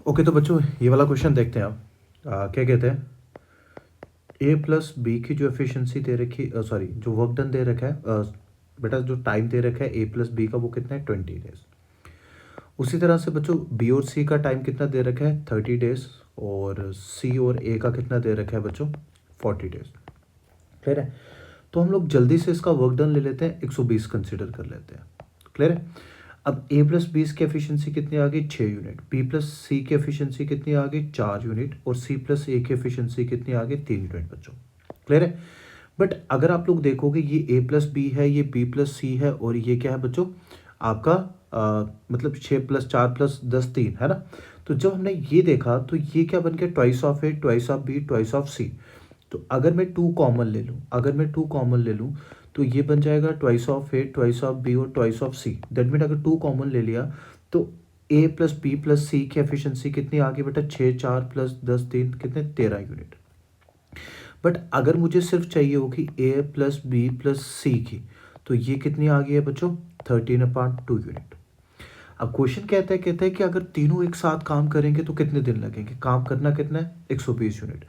Okay, तो बच्चों ये वाला क्वेश्चन देखते हैं आप। क्या कहते हैं, ए प्लस बी की जो एफिशिएंसी दे रखी, सॉरी जो वर्क डन दे रखा है, बेटा जो टाइम दे रखा है ए प्लस बी का वो कितना है 20 डेज। उसी तरह से बच्चों बी और सी का टाइम कितना दे रखा है 30 डेज, और सी और ए का कितना दे रखा है बच्चों 40 डेज। क्लियर है। तो हम लोग जल्दी से इसका वर्क डन ले लेते हैं, 120 कंसिडर कर लेते हैं। क्लियर है। अब ए प्लस बी की एफिशिएंसी कितनी आ गई 6 यूनिट, बी प्लस सी की एफिशिएंसी कितनी आ गई 4 यूनिट, और सी प्लस ए की एफिशिएंसी कितनी आ गई 3 यूनिट बच्चों। क्लियर है। बट अगर आप लोग देखोगे ये ए प्लस बी है, ये बी प्लस सी है, और ये क्या है बच्चों आपका मतलब 6 + 4 + 10 3 है ना। तो जब हमने ये देखा तो ये क्या बन गया twice of A, twice of B, twice of सी। तो अगर मैं टू कॉमन ले लूँ, तो ये बन जाएगा twice of A, twice of B और twice of C. That mean अगर टू कॉमन ले लिया तो A plus B plus C की एफिशिएंसी कितनी आ गई बेटा 6 + 4 + 10 3 कितने 13 यूनिट। बट अगर मुझे सिर्फ चाहिए होगी ए प्लस बी प्लस सी की, तो ये कितनी आ गई है बच्चों 13/2 यूनिट। अब क्वेश्चन कहता है कि अगर तीनों एक साथ काम करेंगे तो कितने दिन लगेंगे, काम करना कितना है 120 यूनिट।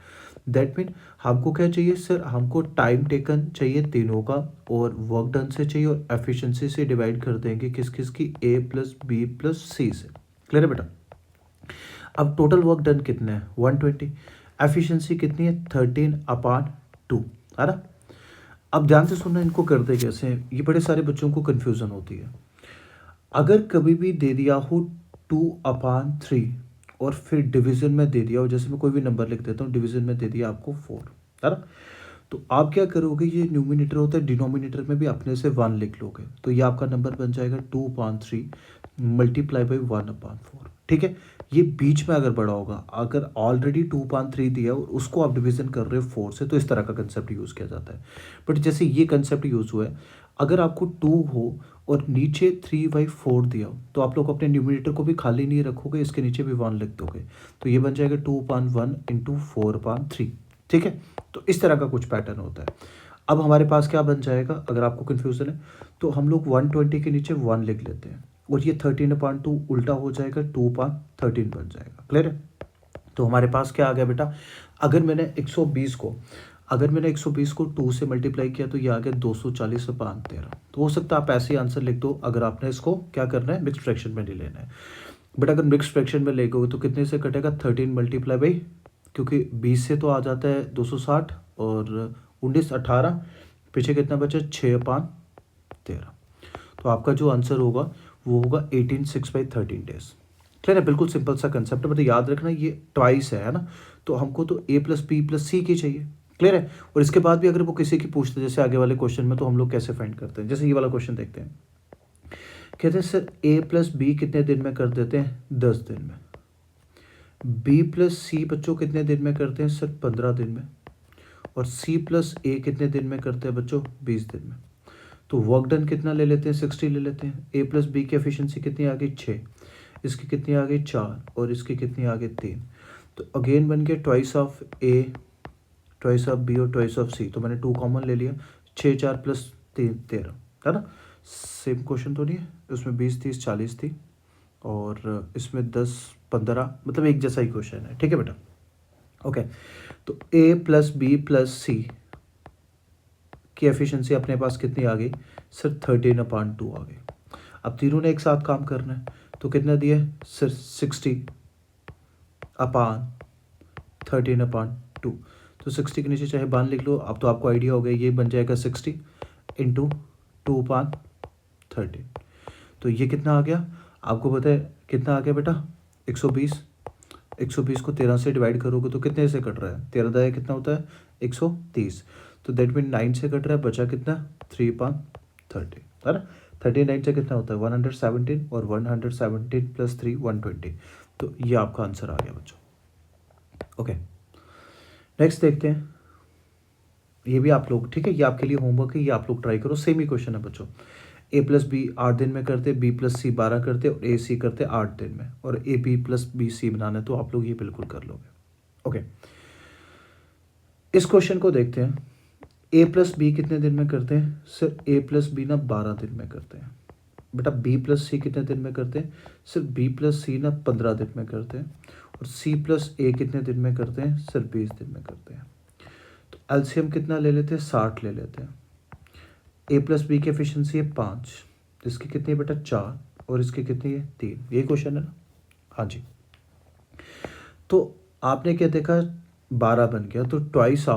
दैट मीन हमको क्या चाहिए सर, हमको टाइम टेकन चाहिए तीनों का, और वर्क डन से चाहिए, और एफिशिएंसी से डिवाइड कर देंगे किस किस की ए प्लस बी प्लस सी से। क्लियर है बेटा। अब टोटल वर्क डन कितना है 120, एफिशिएंसी कितनी है 13/2 है ना। अब ध्यान से सुनना, इनको करते कैसे हैं, ये बड़े सारे बच्चों को कन्फ्यूज़न होती है। अगर कभी भी दे दिया हो 2/3 और फिर डिवीजन में दे दिया हो, जैसे मैं कोई भी नंबर लिख देता हूँ, डिवीजन में दे दिया आपको 4 है ना। तो आप क्या करोगे, ये न्यूमिनेटर होता है, डिनोमिनेटर में भी अपने से 1 लिख लोगे, तो ये आपका नंबर बन जाएगा 2/3 मल्टीप्लाई बाई 1/4। ठीक है। ये बीच में अगर बड़ा होगा, अगर ऑलरेडी 2/3 दिया और उसको आप डिवीजन कर रहे हो 4 से, तो इस तरह का कंसेप्ट यूज़ किया जाता है। बट जैसे ये कंसेप्ट यूज़ हुआ है, अगर आपको 2 हो और नीचे 3/4 दिया हो, तो आप लोग अपने न्यूमिनेटर को भी खाली नहीं रखोगे, इसके नीचे भी 1 लिख दोगे, तो ये बन जाएगा 2/1 इंटू 4/3। ठीक है। तो इस तरह का कुछ पैटर्न होता है। अब हमारे पास क्या बन जाएगा, अगर आपको कन्फ्यूज़न है तो हम लोग 120 के नीचे 1 लिख लेते हैं, और ये 13/2 उल्टा हो जाएगा 2/13 बन जाएगा। क्लियर है। तो हमारे पास क्या आ गया बेटा, अगर मैंने 120 को 2 से मल्टीप्लाई किया तो ये आ गया 240/13। तो हो सकता है आप ऐसे ही आंसर लिख दो, अगर आपने इसको क्या करना है मिक्स फ्रैक्शन में नहीं लेना है। बट अगर मिक्स फ्रैक्शन में लेगोगे तो कितने से कटेगा 13 मल्टीप्लाई बाई, क्योंकि 20 से तो आ जाता है 260, और 19 18 पीछे कितना बचा 6/13। तो आपका जो आंसर होगा वो होगा 18/6/13 डेज। क्लियर है। बिल्कुल सिंपल सा कंसेप्ट है, मतलब याद रखना ये ट्वाइस है ना। तो हमको तो A plus B plus C की चाहिए। क्लियर है। और इसके बाद भी अगर वो किसी की पूछते हैं जैसे आगे वाले क्वेश्चन में, तो हम लोग कैसे फाइंड करते हैं, जैसे ये वाला क्वेश्चन देखते हैं। कहते हैं सर ए प्लस बी कितने दिन में कर देते हैं 10 दिन में, बी प्लस सी बच्चों कितने दिन में करते हैं सर 15 दिन में, और सी प्लस ए कितने दिन में करते हैं बच्चों 20 दिन में। तो वर्क डन कितना ले लेते हैं 60 ले लेते हैं। ए प्लस बी की एफिशिएंसी कितनी आ गई 6, इसकी कितनी आ गई 4, और इसकी कितनी आ गई 3। तो अगेन बन गया twice of A, twice of B और ट्वाइस ऑफ सी। तो मैंने 2 कॉमन ले लिया, 6 4 + 3 13 है ना। सेम क्वेश्चन तो नहीं है, उसमें 20 30 40 थी, और इसमें 10 15, मतलब एक जैसा ही क्वेश्चन है। ठीक है बेटा। ओके। तो A plus B plus C की एफिशिएंसी अपने पास कितनी आ गई सर 13/2 आ गई। अब तीनों ने एक साथ काम करना है, तो कितना दिए सर 60/13/2। तो 60 के नीचे चाहे 1 लिख लो, अब तो आपको आइडिया हो गया, ये बन जाएगा 60 इंटू 2/13। तो ये कितना आ गया आपको पता है कितना आ गया बेटा 120। 120 को 13 से डिवाइड करोगे तो कितने से कट रहा है, 13 दाया कितना होता है 130। तो दैट मीन 9 से कट रहा है, बचा कितना 3/30 है ना। 39 से कितना होता है 117, और 117 + 3 120। तो ये आपका आंसर आ गया बच्चों। ओके। नेक्स्ट देखते हैं। ये भी आप लोग ठीक है, ये आपके लिए होमवर्क है, ये आप लोग ट्राई करो, सेम ही क्वेश्चन है बच्चों। ए प्लस बी 8 दिन में करते, बी प्लस सी 12 करते, और ए सी करते 8 दिन में, और A B plus B C बनाना है, तो आप लोग ये बिल्कुल कर लोगे। ओके। इस क्वेश्चन को देखते हैं। ए प्लस बी कितने दिन में करते हैं सर, ए प्लस बी ना 12 दिन में करते हैं। बेटा बी प्लस सी कितने दिन में करते हैं? सिर्फ बी प्लस सी ना 15 दिन में करते हैं, और सी प्लस ए कितने दिन में करते हैं? सिर्फ 20 दिन में करते हैं। तो एलसीएम कितना ले लेते हैं? 60 ले लेते हैं। ए प्लस बी की एफिशिएंसी है 5, इसकी कितनी है बेटा? 4, और इसकी कितनी है? 3। यही क्वेश्चन है ना? हाँ जी। तो आपने क्या देखा? 12 बन गया, तो twice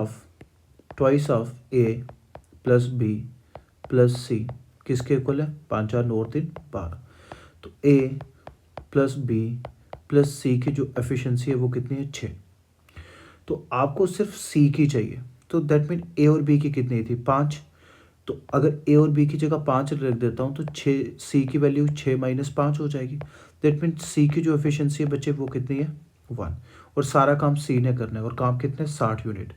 of A plus B plus C किसके इक्वल है? 5 4 9 और 3 12। तो A plus B plus C की जो एफिशिएंसी है वो कितनी है? 6। तो आपको सिर्फ सी की चाहिए, तो दैट मीन ए और बी की कितनी थी? 5। तो अगर ए और बी की जगह 5 रख देता हूँ तो 6, सी की वैल्यू 6 माइनस 5 हो जाएगी। दैट मीन सी की जो एफिशिएंसी है बच्चे वो कितनी है? 1। और सारा काम सी ने करना है, और काम कितने? 60 यूनिट।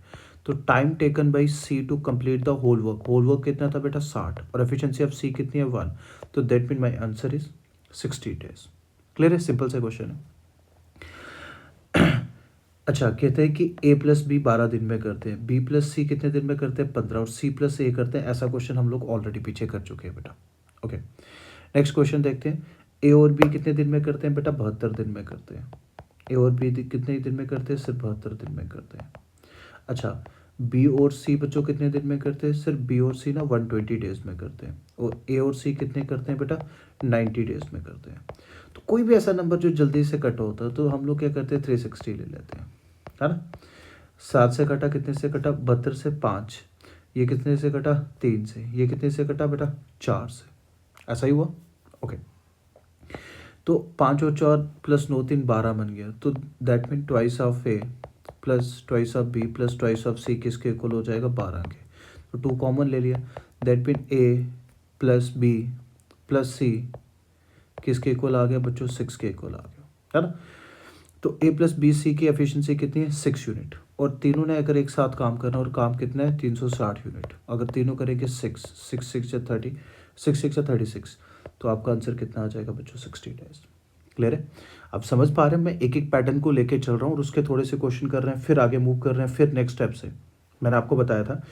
तो time taken by c to complete the whole work कितना था बेटा? 60, और एफिशिएंसी ऑफ सी कितनी है? 1। तो that mean my answer is 60 days. Clear है? सिंपल सा क्वेश्चन है। अच्छा, कहते हैं कि ए प्लस बी 12 दिन में करते हैं, बी प्लस सी कितने दिन में करते हैं? 15, और सी प्लस ए करते हैं। ऐसा क्वेश्चन हम लोग ऑलरेडी पीछे कर चुके हैं बेटा। ओके, नेक्स्ट क्वेश्चन देखते हैं। ए और बी कितने दिन में करते हैं बेटा? 72 दिन में करते हैं। ए और बी कितने दिन में करते हैं? सिर्फ 72 दिन में करते हैं। अच्छा, बी और सी बच्चों कितने दिन में करते हैं? सिर्फ बी और सी ना 120 डेज में करते हैं। और ए और सी कितने करते हैं बेटा? 90 डेज में करते हैं। तो कोई भी ऐसा नंबर जो जल्दी से कट होता है तो हम लोग क्या करते हैं? 360 ले लेते हैं, है ना? 7 से कटा, कितने से कटा? 72 से 5। ये कितने से कटा? 3 से। ये कितने से कटा बेटा? 4 से। ऐसा ही हुआ। ओके, तो 5 और 4 प्लस 9 3 12 बन गया। तो that mean twice of A plus twice of B plus twice of C किसके इक्वल हो जाएगा? 12 के। तो 2 कॉमन ले लिया। That mean A plus B plus C किसके इक्वल आ गया बच्चों? 6 के इक्वल आ गया, है ना? तो ए प्लस बी सी की एफिशिएंसी कितनी है? 6 यूनिट। और तीनों ने अगर एक साथ काम करना, और काम कितना है? 360 यूनिट। अगर तीनों करेंगे 6 6 6 या 30, 6 6 या 36, तो आपका आंसर कितना आ जाएगा बच्चों? 60 डेज। क्लियर है? अब समझ पा रहे हैं? मैं एक एक पैटर्न को लेके चल रहा हूँ और उसके थोड़े से क्वेश्चन कर रहे हैं, फिर आगे मूव कर रहे हैं, फिर नेक्स्ट स्टेप से। मैंने आपको बताया था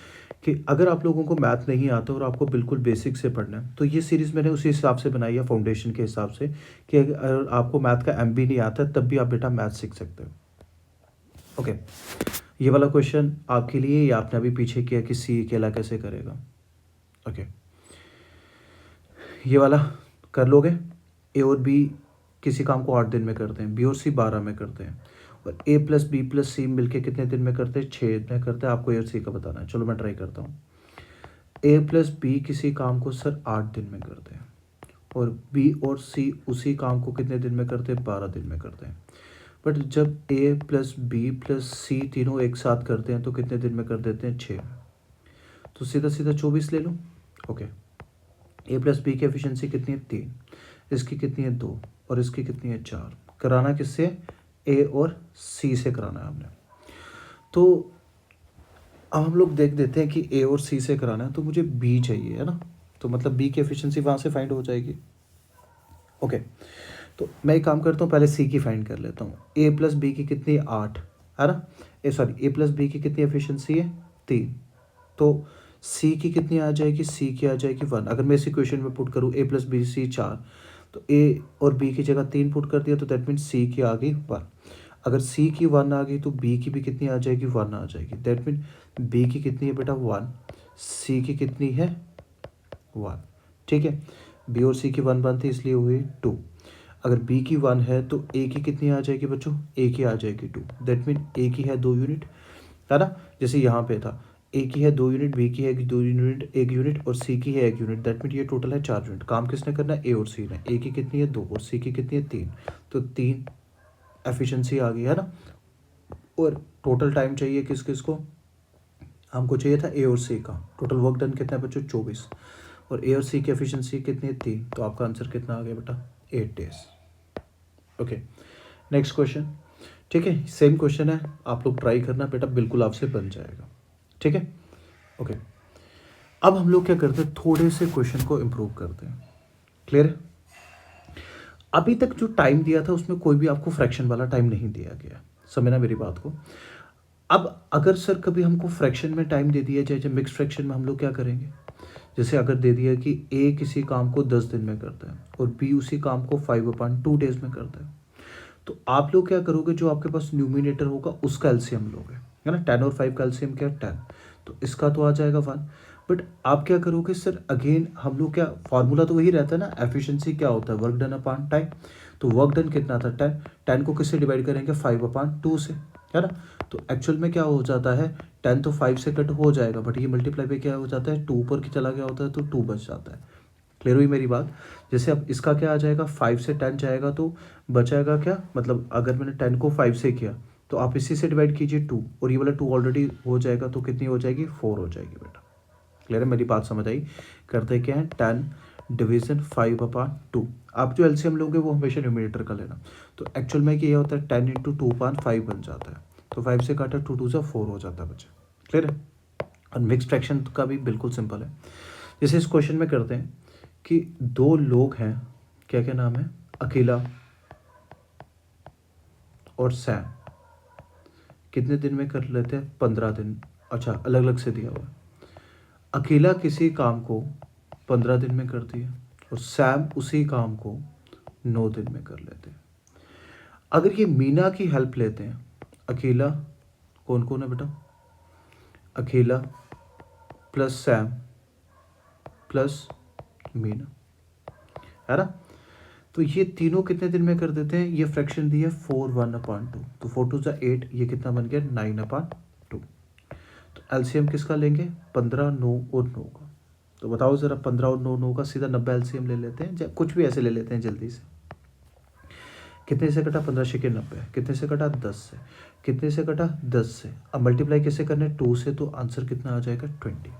कि अगर आप लोगों को मैथ नहीं आता और आपको बिल्कुल बेसिक से पढ़ना है, तो ये सीरीज़ मैंने उसी हिसाब से बनाई है, फाउंडेशन के हिसाब से, कि अगर आपको मैथ का एम भी नहीं आता तब भी आप बेटा मैथ सीख सकते हो। ओके, ये वाला क्वेश्चन आपके लिए, या आपने अभी पीछे किया कि सी अकेला कैसे करेगा? ओके, ये वाला कर लोगे। ए और बी किसी काम को 8 दिन में करते हैं, बी और सी 12 में करते हैं, और ए प्लस बी प्लस सी मिलके कितने दिन में करते हैं? 6 में करते हैं। आपको ए और सी का बताना है। चलो मैं ट्राई करता हूँ। ए प्लस बी किसी काम को सर 8 दिन में करते हैं, और बी और सी उसी काम को कितने दिन में करते हैं? 12 दिन में करते हैं। बट जब ए प्लस बी प्लस सी तीनों एक साथ करते हैं तो कितने दिन में कर देते हैं? 6। तो सीधा सीधा 24 ले लो। ओके, ए प्लस बी की एफिशिएंसी कितनी है? 3, इसकी कितनी है? 2, और इसकी कितनी है? 4। कराना किससे? ए और सी से कराना है हमने। तो अब हम लोग देख देते हैं कि ए और सी से कराना है, तो मुझे बी चाहिए, है ना? तो मतलब बी की एफिशिएंसी वहाँ से फाइंड हो जाएगी। ओके, तो मैं एक काम करता हूँ, पहले सी की फाइंड कर लेता हूँ। ए प्लस बी की कितनी है? 8, है ना? ए प्लस बी की कितनी एफिशिएंसी है? 3। तो सी की कितनी आ जाएगी? सी की आ जाएगी 1। अगर मैं इसी क्वेश्चन में पुट करूँ ए प्लस बी सी 4, तो ए और बी की जगह 3 पुट कर दिया, तो दैट मीन्स सी की आ गई 1। अगर सी की 1 आ गई तो बी की भी कितनी आ जाएगी? 1 आ जाएगी। दैट मीन बी की कितनी है बेटा? 1। सी की कितनी है? 1। ठीक है, बी और सी की 1 बनती है, इसलिए हुई 2। अगर बी की 1 है तो ए की कितनी आ जाएगी बच्चों? ए की आ जाएगी 2। दैट मीन ए की है 2 यूनिट, है ना? जैसे यहाँ पे था, ए की है 2 यूनिट, बी की है 2 यूनिट 1 यूनिट, और सी की है 1 यूनिट। दैट मीन ये टोटल है 4 यूनिट। काम किसने करना है? ए और सी ने। ए की कितनी है? 2, और सी की कितनी है? 3। तो 3 एफिशिएंसी आ गई, है ना? और टोटल टाइम चाहिए किस किस को? हमको चाहिए था ए और सी का। टोटल वर्क डन कितना है बच्चों? 24। और ए और सी की एफिशिएंसी कितनी है? 3। तो आपका आंसर कितना आ गया बेटा? 8 डेज। Okay, next question. ठीक है, सेम क्वेश्चन है, आप लोग ट्राई करना बेटा, बिल्कुल आपसे बन जाएगा। ठीक है? ओके, अब हम लोग क्या करते हैं? थोड़े से क्वेश्चन को इम्प्रूव करते हैं। क्लियर है? अभी तक जो टाइम दिया था उसमें कोई भी आपको फ्रैक्शन वाला टाइम नहीं दिया गया, समझना मेरी बात को। अब अगर सर कभी हमको फ्रैक्शन में टाइम दे दिया जाए, जब मिक्स फ्रैक्शन में हम लोग क्या करेंगे? जैसे अगर दे दिया कि ए किसी काम को 10 दिन में करता है और बी उसी काम को 5/2 डेज में करता है, तो आप लोग क्या करोगे, जो आपके पास न्यूमिनेटर होगा उसका एलसीएम लोगे, है ना। 10 और 5 का एलसीएम क्या है 10, तो इसका तो आ जाएगा 1। बट आप क्या करोगे सर, अगेन हम लोग क्या, फार्मूला तो वही रहता है ना, एफिशिएंसी क्या होता है, वर्क डन अपॉन टाइम। तो वर्क डन कितना था 10, 10 को किससे डिवाइड करेंगे 5/2 से, है ना। तो एक्चुअल में क्या हो जाता है, 10 तो 5 से कट हो जाएगा, बट ये मल्टीप्लाई पे क्या हो जाता है 2 पर चला गया होता है, तो 2 बच जाता है। क्लियर हुई मेरी बात। जैसे अब इसका क्या आ जाएगा, 5 से 10 जाएगा तो बचाएगा क्या, मतलब अगर मैंने 10 को 5 से किया तो आप इसी से डिवाइड कीजिए 2, और ये वाला 2 ऑलरेडी हो जाएगा, तो कितनी हो जाएगी 4 हो जाएगी बेटा। क्लियर है, मेरी बात समझ आई। करते क्या है 10 डिवीजन 5/2। आप जो एलसीएम लोगे वो हमेशा न्यूमरेटर का लेना। तो एक्चुअल में ये होता है 10 इंटू 2/5 बन जाता है, तो 5 से काटा 2 2 से 4 हो जाता है बच्चे। क्लियर है। और मिक्स फ्रैक्शन का भी बिल्कुल सिंपल है। जैसे इस क्वेश्चन में करते हैं कि दो लोग हैं, क्या क्या नाम है, अकेला और सैम, कितने दिन में कर लेते हैं 15 दिन। अच्छा, अलग अलग से दिया हुआ है। अकेला किसी काम को 15 दिन में करती है और सैम उसी काम को 9 दिन में कर लेते हैं। अगर ये मीना की हेल्प लेते हैं, अकेला कौन कौन है बेटा, अकेला प्लस सैम प्लस मीना, है ना। तो ये तीनों कितने दिन में कर देते हैं, ये फ्रैक्शन दी है 4 1/2, तो 4 2 सा 8, ये कितना बन गया 9/2। तो एलसीएम किसका लेंगे 15, 9 और 9 का। तो बताओ ज़रा 15 और 9, 9 का सीधा 90 एलसीएम ले लेते हैं, कुछ भी ऐसे ले लेते हैं जल्दी से। कितने से कटा 15 छक्के 90, कितने से कटा 10 से, कितने से कटा 10 से। अब मल्टीप्लाई कैसे करने 2 से, तो आंसर कितना आ जाएगा 20।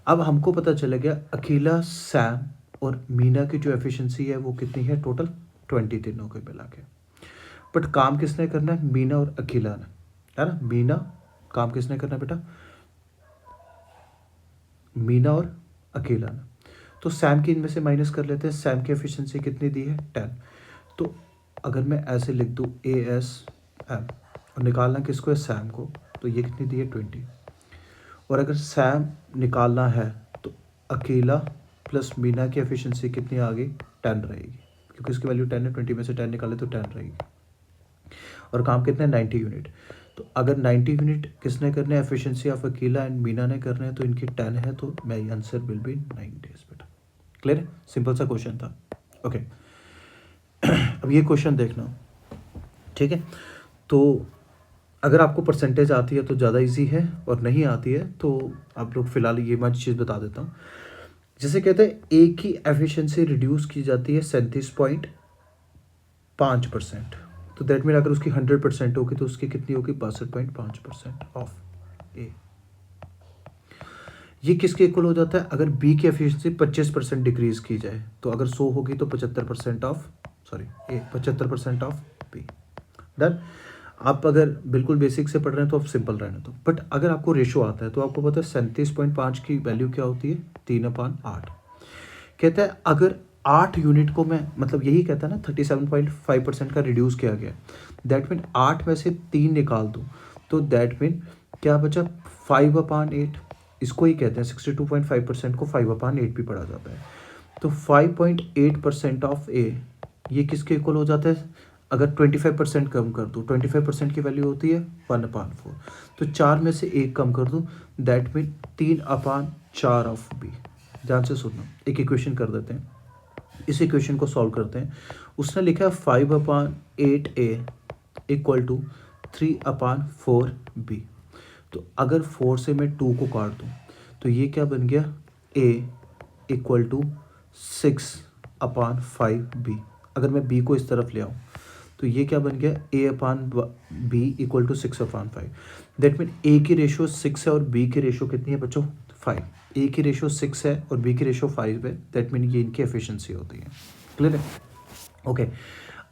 अब हमको पता चला गया अकेला सैम और मीना की जो एफिशिएंसी है वो कितनी है टोटल 20 तीनों के मिला के। बट काम किसने करना है, मीना और अकेला ने, है ना। मीना, काम किसने करना है बेटा, मीना और अकेला ने। तो सैम की इनमें से माइनस कर लेते हैं, सैम की एफिशिएंसी कितनी दी है 10। तो अगर मैं ऐसे लिख दूँ ASM और निकालना किसको है सैम को, तो ये कितनी दी है 20। और अगर सैम निकालना है तो अकेला प्लस मीना की एफिशिएंसी कितनी आ गई 10 रहेगी, क्योंकि इसकी वैल्यू 10 है, 20 में से 10 निकाले तो 10 रहेगी। और काम कितने 90 यूनिट। तो अगर 90 यूनिट किसने करने हैं, एफिशिएंसी ऑफ अकेला एंड मीना ने करने हैं, तो इनकी 10 है, तो मेरी आंसर विल बी 9 डेज बेटा। क्लियर है, सिंपल सा क्वेश्चन था। ओके अब ये क्वेश्चन देखना, ठीक है। तो अगर आपको परसेंटेज आती है तो ज़्यादा इजी है, और नहीं आती है तो आप लोग फिलहाल ये मैं चीज़ बता देता हूँ। जैसे कहते हैं ए की एफिशिएंसी रिड्यूस की जाती है 37.5%, तो दैट मीन अगर उसकी 100% होगी तो उसकी कितनी होगी 62.5% ऑफ ए। ये किसके इक्वल हो जाता है, अगर बी की एफिशिएंसी 25% डिक्रीज की जाए, तो अगर 100 होगी तो 75% of, sorry a 75% of b. Done. आप अगर बिल्कुल बेसिक से पढ़ रहे हैं तो आप सिंपल रहने दो, बट अगर आपको रेशो आता है तो आपको पता है 37.5 की वैल्यू क्या होती है 3/8। कहता है अगर 8 यूनिट को मैं, मतलब यही कहता है ना 37.5% का रिड्यूस किया गया, दैट मीन 8 में से 3 निकाल दूँ तो दैट मीन क्या बचा 5/8। इसको ही कहते हैं 62.5% को 5/8 भी पढ़ा जाता है। तो 5.8% ऑफ ए, ये किसके इक्वल हो जाता है, अगर 25% कम कर दूँ, 25% की वैल्यू होती है 1/4, तो 4 में से 1 कम कर दूँ, दैट मीन 3/4 ऑफ बी। ध्यान से सुनना, एक इक्वेशन कर देते हैं, इस इक्वेशन को सॉल्व करते हैं। उसने लिखा है 5/8 A इक्वल टू 3/4 B। तो अगर 4 से मैं 2 को काट दूँ तो ये क्या बन गया A इक्वल टू 6/5 B। अगर मैं B को इस तरफ ले आऊँ तो ये क्या बन गया A/B equal to 6/5। That mean A की रेशो 6 है और B की रेशो कितनी है बच्चों 5। A की रेशो 6 है और B की रेशो 5 है, दैट मीन ये इनकी एफिशिएंसी होती है। क्लियर है, ओके।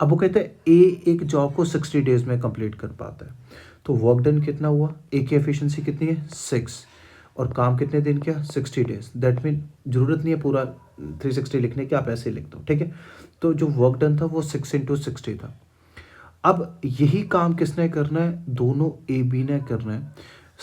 अब वो कहते हैं A एक जॉब को 60 डेज में कंप्लीट कर पाता है, तो वर्क डन कितना हुआ, A की एफिशिएंसी कितनी है 6, और काम कितने दिन का 60 डेज। दैट मीन जरूरत नहीं है पूरा 360 लिखने की, आप ऐसे लिख दो, ठीक है। तो जो वर्क डन था वो 6 × 60 था। अब यही काम किसने करना है, दोनों A B ने करना है,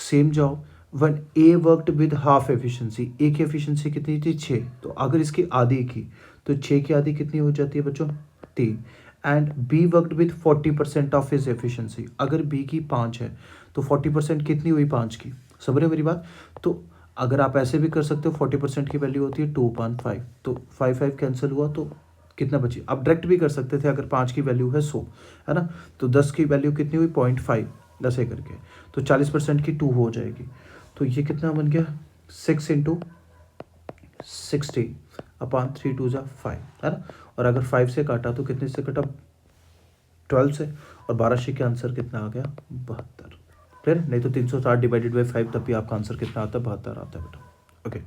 same job, one A worked with half efficiency, A की एफिशिएंसी कितनी थी 6, तो अगर इसकी आधी की तो 6 की आधी कितनी हो जाती है बच्चों 3। And be worked with 40% of his efficiency, अगर बी की 5 है तो 40% कितनी हुई 5 की, समझ रहे हो मेरी बात। तो अगर आप ऐसे भी कर सकते हो 40% की वैल्यू होती है 2/5, तो 5 कैंसिल हुआ तो कितना बची। आप डायरेक्ट भी कर सकते थे, अगर 5 की वैल्यू है 100 है ना, तो 10 की वैल्यू कितनी हुई 0.5, 10 करके, तो 40% की 2 हो जाएगी। तो ये कितना बन गया 6 इंटू 60/3 2 5 है ना। और अगर 5 से काटा तो कितने से कटा 12 से, और 12 के आंसर कितना आ गया 72। क्लियर, नहीं तो 360 डिवाइडेड बाई 5 तब भी आपका आंसर कितना आता है 72 आता है बेटा। ओके,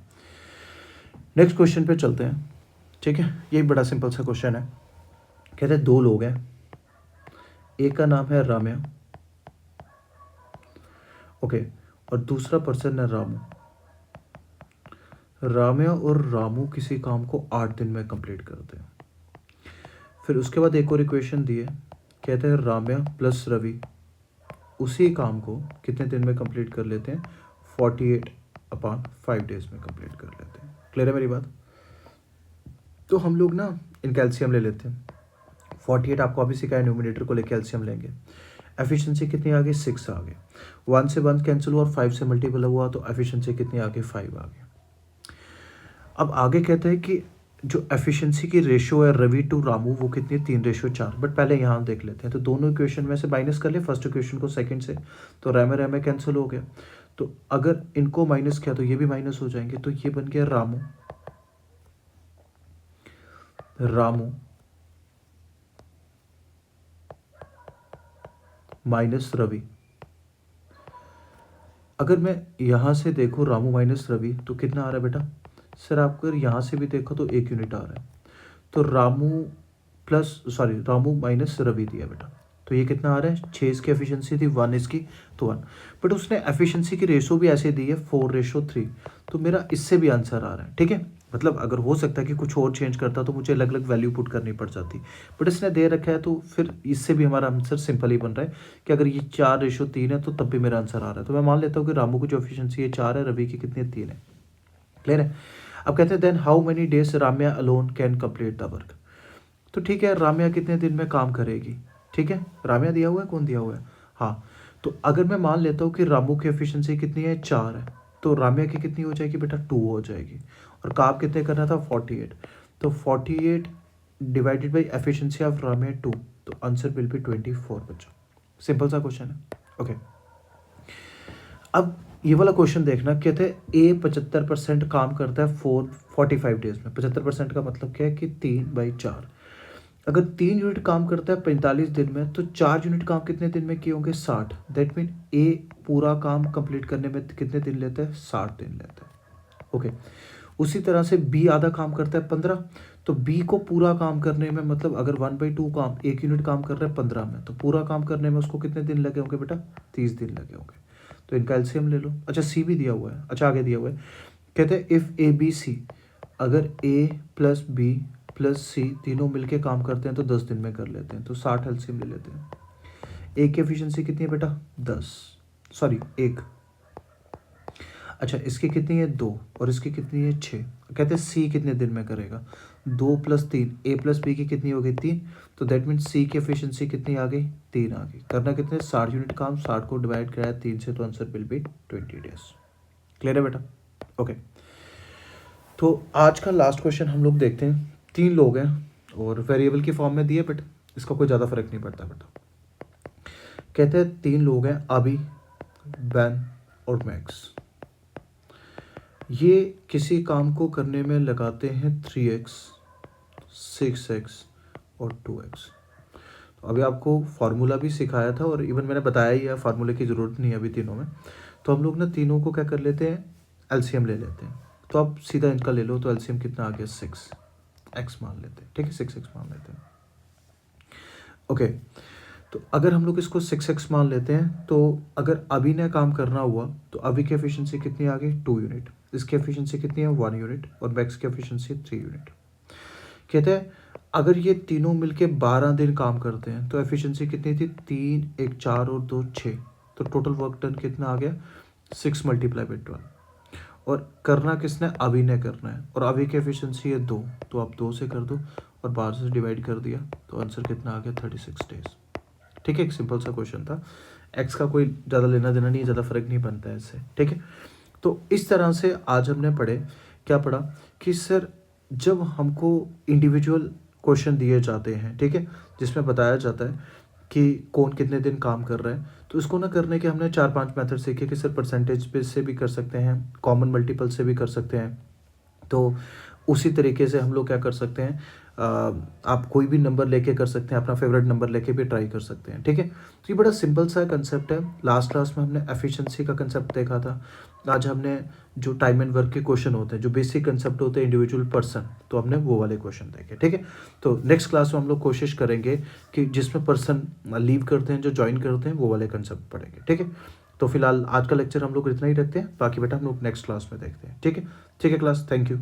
नेक्स्ट क्वेश्चन पे चलते हैं। ठीक है, यही बड़ा सिंपल सा क्वेश्चन है। कहते हैं 2 लोग हैं, एक का नाम है राम्या, ओके, और दूसरा पर्सन है रामू। राम्या और रामू किसी काम को 8 दिन में कंप्लीट करते हैं। फिर उसके बाद एक और इक्वेशन दी है, कहते हैं राम्या प्लस रवि उसी काम को कितने दिन में कंप्लीट कर लेते हैं 48/5 डेज में कंप्लीट कर लेते हैं। क्लियर है मेरी बात। तो हम लोग ना इन कैल्शियम ले लेते हैं। 48 आपको अभी सिखाया, न्यूमिनेटर को लेकर कैल्शियम लेंगे। एफिशिएंसी कितनी आ गई 6 आ गई, 1 से 1 कैंसिल हुआ और 5 से मल्टीपल हुआ तो एफिशिएंसी कितनी आ गई 5 आ गई। अब आगे कहते हैं कि जो एफिशिएंसी की रेशो है रवि टू रामू वो कितनी है 3:4। बट पहले यहाँ देख लेते हैं, तो दोनों इक्वेशन में से माइनस कर ले फर्स्ट इक्वेशन को सेकंड से, तो रैमे कैंसिल हो गया। तो अगर इनको माइनस किया तो ये भी माइनस हो जाएंगे, तो ये बन गया रामू माइनस रवि। अगर मैं यहाँ से देखूँ रामू माइनस रवि तो कितना आ रहा है बेटा सर, आप अगर यहाँ से भी देखो तो 1 यूनिट आ रहा है। तो रामू माइनस रवि दिया बेटा, तो ये कितना आ रहा है 6 इसकी एफिशिएंसी थी 1 इसकी तो 1। बट उसने एफिशिएंसी की रेशो भी ऐसे दी है 4:3, तो मेरा इससे भी आंसर आ रहा है। ठीक है, मतलब अगर हो सकता है कि कुछ और चेंज करता तो मुझे अलग अलग वैल्यू पुट करनी पड़ जाती, बट इसने दे रखा है तो फिर इससे भी हमारा आंसर सिंपल ही बन रहा है कि अगर ये 4:3 है तो तब भी मेरा आंसर आ रहा है। तो मैं मान लेता हूँ कि रामू की जो एफिशिएंसी है 4 है, रवि की कितनी है 3 है। क्लियर है। अब कहते हैं then how many days Ramya alone can complete the work. तो ठीक है, राम्या कितने दिन में काम करेगी। ठीक है, राम्या दिया हुआ है, कौन दिया हुआ है, हाँ। तो अगर मैं मान लेता हूँ कि रामू की एफिशिएंसी कितनी है 4 है, तो राम्या की कितनी हो जाएगी बेटा 2 हो जाएगी। और काम कितने करना था 48, तो 48 divided by efficiency of Ramya 2, तो आंसर विल बी 24 बच्चों। सिंपल सा क्वेश्चन है। ओके, अब ये वाला क्वेश्चन देखना, कहते हैं ए 75% काम करता है 45 डेज में। 75% का मतलब क्या है कि 3/4। अगर 3 यूनिट काम करता है 45 दिन में, तो 4 यूनिट काम कितने दिन में किए होंगे 60। दैट मीन ए पूरा काम कंप्लीट करने में कितने दिन लेता है 60 दिन लेता है। ओके, उसी तरह से बी आधा काम करता है 15, तो बी को पूरा काम करने में मतलब अगर 1/2 काम 1 यूनिट काम कर रहा है 15 में, तो पूरा काम करने में उसको कितने दिन लगे होंगे बेटा 30 दिन लगे होंगे। तो इनका एलसीएम ले लो। अच्छा सी भी दिया हुआ है, अच्छा आगे दिया हुआ है, कहते हैं इफ़ ए बी सी, अगर ए प्लस बी प्लस सी तीनों मिलके काम करते हैं तो 10 दिन में कर लेते हैं, तो 60 एलसीएम ले लेते हैं। ए की एफिशिएंसी कितनी है बेटा 1। अच्छा, इसकी कितनी है 2 और इसकी कितनी है 6। कहते हैं सी कितने दिन में करेगा 2 + 3, ए प्लस बी की कितनी हो गई 3, तो दैट मीन सी की एफिशिएंसी कितनी आ गई 3 आ गई। करना कितने 60 यूनिट काम, 60 को डिवाइड कराया 3 से, तो answer will be 20 days. Clear है बेटा। ओके, तो आज का लास्ट क्वेश्चन हम लोग देखते हैं। 3 लोग हैं और वेरिएबल की फॉर्म में दिए, बट इसका कोई ज़्यादा फर्क नहीं पड़ता बेटा। कहते हैं 3 लोग हैं अभी, बैन और मैक्स। ये किसी काम को करने में लगाते हैं 3x 6x और 2x। तो अभी आपको फार्मूला भी सिखाया था और इवन मैंने बताया ही है फार्मूले की ज़रूरत नहीं है अभी तीनों में। तो हम लोग ना तीनों को क्या कर लेते हैं एलसीएम ले लेते हैं। तो आप सीधा इनका ले लो, तो एलसीएम कितना आ गया 6x मान लेते हैं। ठीक है, 6x मान लेते हैं। ओके, तो अगर हम लोग इसको 6x मान लेते हैं, तो अगर अभी ने काम करना हुआ तो अभी की एफिशिएंसी कितनी आ गई 2 यूनिट, इसकी एफिशिएंसी कितनी है 1 यूनिट और मैक्स की एफिशिएंसी 3 यूनिट। कहते हैं अगर ये तीनों मिलके 12 दिन काम करते हैं तो एफिशिएंसी कितनी थी 3 1 4 और 2 6, तो टोटल वर्क डन कितना आ गया 6 मल्टीप्लाई बाई 12, और करना किसने, अभी ने करना है, और अभी की एफिशिएंसी है 2, तो आप 2 से कर दो और 12 से डिवाइड कर दिया तो आंसर कितना आ गया, 36 डेज। ठीक है, एक सिंपल सा क्वेश्चन था, एक्स का कोई ज़्यादा लेना देना नहीं, ज़्यादा फर्क नहीं बनता है इससे। ठीक है, तो इस तरह से आज हमने क्या पढ़ा कि सर जब हमको इंडिविजुअल क्वेश्चन दिए जाते हैं, ठीक है, जिसमें बताया जाता है कि कौन कितने दिन काम कर रहा है, तो इसको ना करने के हमने 4-5 मेथड सीखे कि सर परसेंटेज बेस से भी कर सकते हैं, कॉमन मल्टीपल से भी कर सकते हैं। तो उसी तरीके से हम लोग क्या कर सकते हैं, आप कोई भी नंबर लेके कर सकते हैं, अपना फेवरेट नंबर लेके भी ट्राई कर सकते हैं। ठीक है, तो ये बड़ा सिंपल सा कंसेप्ट है। लास्ट क्लास में हमने एफिशिएंसी का कंसेप्ट देखा था, आज हमने जो टाइम एंड वर्क के क्वेश्चन होते हैं, जो बेसिक कंसेप्ट होते हैं इंडिविजुअल पर्सन, तो हमने वो वाले क्वेश्चन देखे। ठीक है, तो नेक्स्ट क्लास में हम लोग कोशिश करेंगे कि जिसमें पर्सन लीव करते हैं, जो ज्वाइन करते हैं, वो वाले कंसेप्ट पढ़ेंगे। ठीक है, तो फिलहाल आज का लेक्चर हम लोग इतना ही रखते हैं, बाकी बेटा हम लोग नेक्स्ट क्लास में देखते हैं। ठीक है, ठीक है क्लास, थैंक यू।